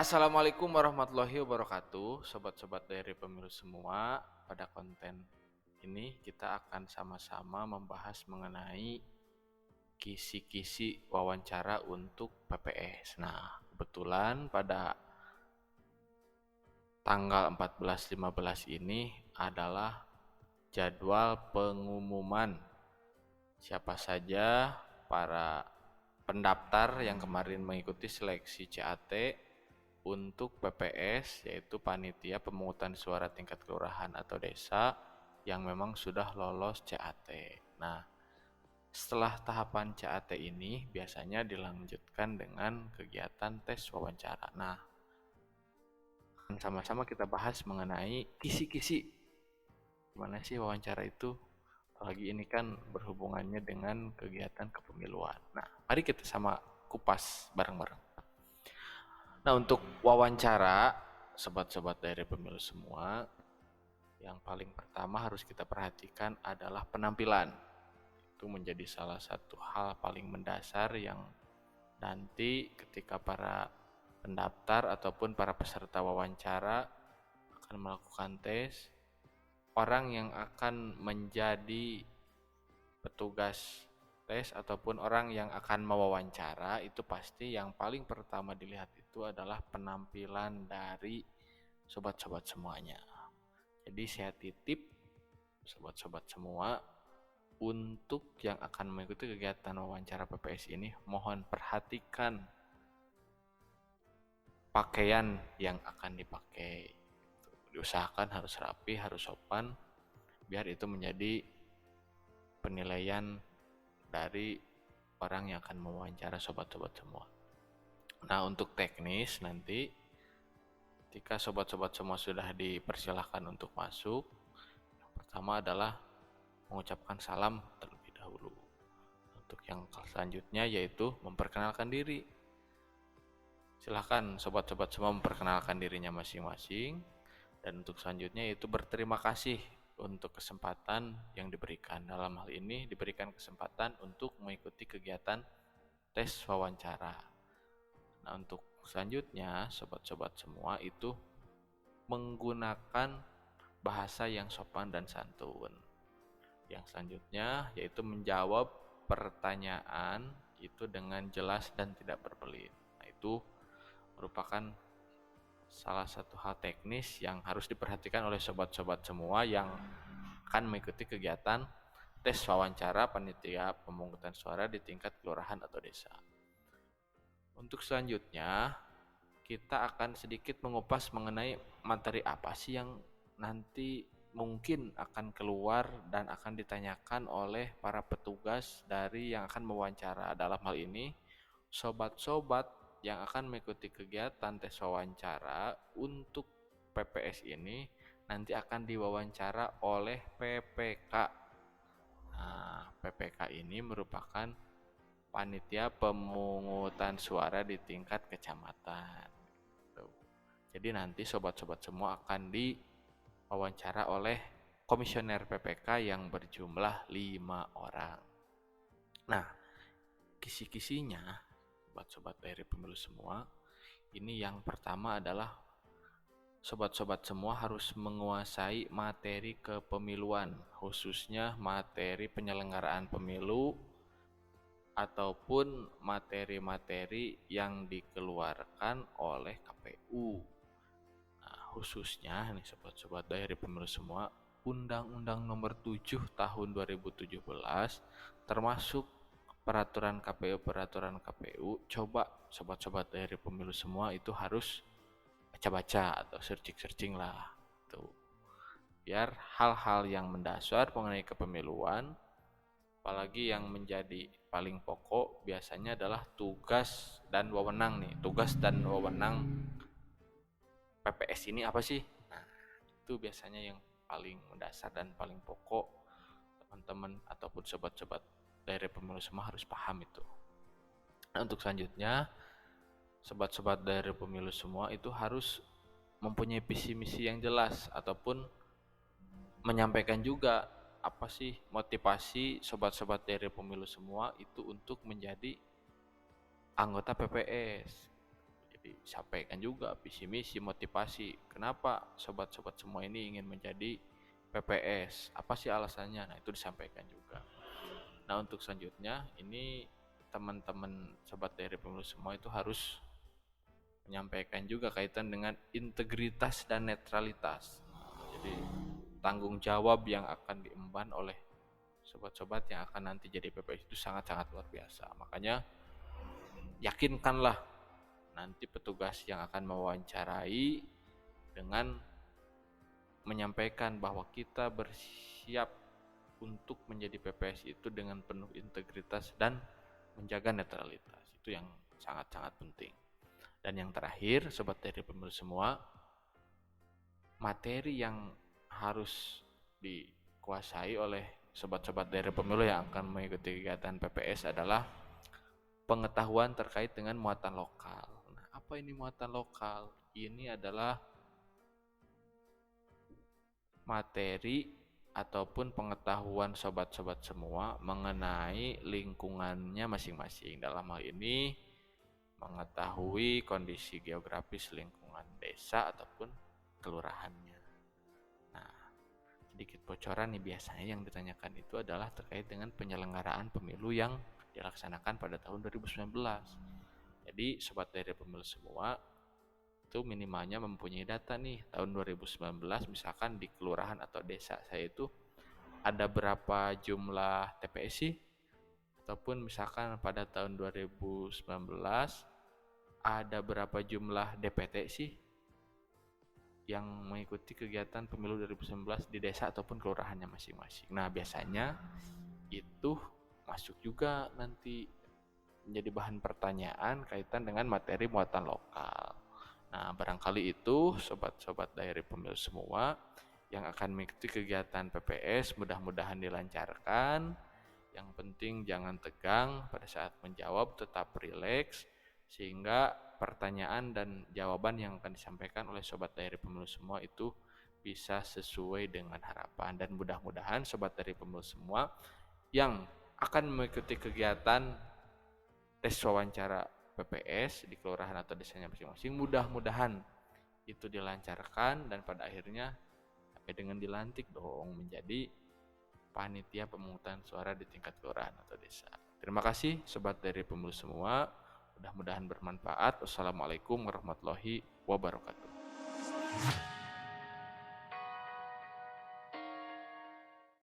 Assalamualaikum warahmatullahi wabarakatuh, sobat-sobat dari pemilu semua. Pada konten ini kita akan sama-sama membahas mengenai kisi-kisi wawancara untuk PPS. Nah, kebetulan pada tanggal 14-15 ini adalah jadwal pengumuman siapa saja para pendaftar yang kemarin mengikuti seleksi CAT untuk PPS, yaitu panitia pemungutan suara tingkat kelurahan atau desa yang memang sudah lolos CAT. Nah, setelah tahapan CAT ini biasanya dilanjutkan dengan kegiatan tes wawancara. Nah, akan sama-sama kita bahas mengenai kisi-kisi gimana sih wawancara itu, apalagi ini kan berhubungannya dengan kegiatan kepemiluan. Nah, mari kita sama kupas bareng-bareng. Nah, untuk wawancara sobat-sobat dari pemilu semua, yang paling pertama harus kita perhatikan adalah penampilan. Itu menjadi salah satu hal paling mendasar yang nanti ketika para pendaftar ataupun para peserta wawancara akan melakukan tes, orang yang akan menjadi petugas tes ataupun orang yang akan mewawancara itu pasti yang paling pertama dilihat itu adalah penampilan dari sobat-sobat semuanya. Jadi saya titip sobat-sobat semua untuk yang akan mengikuti kegiatan wawancara PPS ini, mohon perhatikan pakaian yang akan dipakai. Diusahakan harus rapi, harus sopan, biar itu menjadi penilaian dari orang yang akan mewawancara sobat-sobat semua. Nah, untuk teknis nanti ketika sobat-sobat semua sudah dipersilahkan untuk masuk, yang pertama adalah mengucapkan salam terlebih dahulu. Untuk yang selanjutnya yaitu memperkenalkan diri. Silahkan sobat-sobat semua memperkenalkan dirinya masing-masing. Dan untuk selanjutnya yaitu berterima kasih untuk kesempatan yang diberikan. Dalam hal ini diberikan kesempatan untuk mengikuti kegiatan tes wawancara. Nah, untuk selanjutnya sobat-sobat semua itu menggunakan bahasa yang sopan dan santun. Yang selanjutnya yaitu menjawab pertanyaan itu dengan jelas dan tidak berbelit. Nah, itu merupakan salah satu hal teknis yang harus diperhatikan oleh sobat-sobat semua yang akan mengikuti kegiatan tes wawancara panitia pemungutan suara di tingkat kelurahan atau desa. Untuk selanjutnya, kita akan sedikit mengupas mengenai materi apa sih yang nanti mungkin akan keluar dan akan ditanyakan oleh para petugas dari yang akan mewawancara. Dalam hal ini, sobat-sobat yang akan mengikuti kegiatan tes wawancara untuk PPS ini nanti akan diwawancara oleh PPK. Nah, PPK ini merupakan panitia pemungutan suara di tingkat kecamatan. Jadi nanti sobat-sobat semua akan diwawancara oleh komisioner PPK yang berjumlah 5 orang. Nah, kisi-kisinya sobat-sobat dari pemilu semua, ini yang pertama adalah sobat-sobat semua harus menguasai materi kepemiluan, khususnya materi penyelenggaraan pemilu ataupun materi-materi yang dikeluarkan oleh KPU. Nah, khususnya nih sobat-sobat dari pemilu semua, Undang-Undang Nomor 7 Tahun 2017 termasuk peraturan KPU, coba sobat-sobat dari pemilu semua itu harus baca-baca atau searching lah tuh. Biar hal-hal yang mendasar mengenai kepemiluan, apalagi yang menjadi paling pokok biasanya adalah tugas dan wewenang nih. Tugas dan wewenang PPS ini apa sih? Nah, itu biasanya yang paling mendasar dan paling pokok. Teman-teman ataupun sobat-sobat dari pemilu semua harus paham itu. Nah, untuk selanjutnya, sobat-sobat dari pemilu semua itu harus mempunyai visi misi yang jelas ataupun menyampaikan juga apa sih motivasi sobat-sobat dari pemilu semua itu untuk menjadi anggota PPS. disampaikan juga visi misi motivasi kenapa sobat-sobat semua ini ingin menjadi PPS, apa sih alasannya. Nah, itu disampaikan juga. Nah, untuk selanjutnya ini teman-teman sobat dari pemilu semua itu harus menyampaikan juga kaitan dengan integritas dan netralitas. Jadi tanggung jawab yang akan diemban oleh sobat-sobat yang akan nanti jadi PPS itu sangat-sangat luar biasa. Makanya yakinkanlah nanti petugas yang akan mewawancarai dengan menyampaikan bahwa kita bersiap untuk menjadi PPS itu dengan penuh integritas dan menjaga netralitas. Itu yang sangat-sangat penting. Dan yang terakhir, sobat dari pemilu semua, materi yang harus dikuasai oleh sobat-sobat dari pemilu yang akan mengikuti kegiatan PPS adalah pengetahuan terkait dengan muatan lokal. Nah, apa ini muatan lokal? Ini adalah materi ataupun pengetahuan sobat-sobat semua mengenai lingkungannya masing-masing. Dalam hal ini mengetahui kondisi geografis lingkungan desa ataupun kelurahannya. Nah, sedikit bocoran nih, biasanya yang ditanyakan itu adalah terkait dengan penyelenggaraan pemilu yang dilaksanakan pada tahun 2019. Jadi sobat dari pemilu semua itu minimalnya mempunyai data nih tahun 2019, misalkan di kelurahan atau desa saya itu ada berapa jumlah TPS sih, ataupun misalkan pada tahun 2019 ada berapa jumlah DPT sih yang mengikuti kegiatan pemilu 2019 di desa ataupun kelurahannya masing-masing. Nah, biasanya itu masuk juga nanti menjadi bahan pertanyaan kaitan dengan materi muatan lokal. Nah, barangkali itu sobat-sobat dari pemilu semua yang akan mengikuti kegiatan PPS mudah-mudahan dilancarkan. Yang penting jangan tegang pada saat menjawab, tetap rileks sehingga pertanyaan dan jawaban yang akan disampaikan oleh sobat dari pemilu semua itu bisa sesuai dengan harapan. Dan mudah-mudahan sobat dari pemilu semua yang akan mengikuti kegiatan tes wawancara PPS di kelurahan atau desanya masing-masing, mudah-mudahan itu dilancarkan dan pada akhirnya sampai dengan dilantik dong menjadi panitia pemungutan suara di tingkat kelurahan atau desa. Terima kasih sobat dari pemilu semua, mudah-mudahan bermanfaat. Wassalamualaikum warahmatullahi wabarakatuh.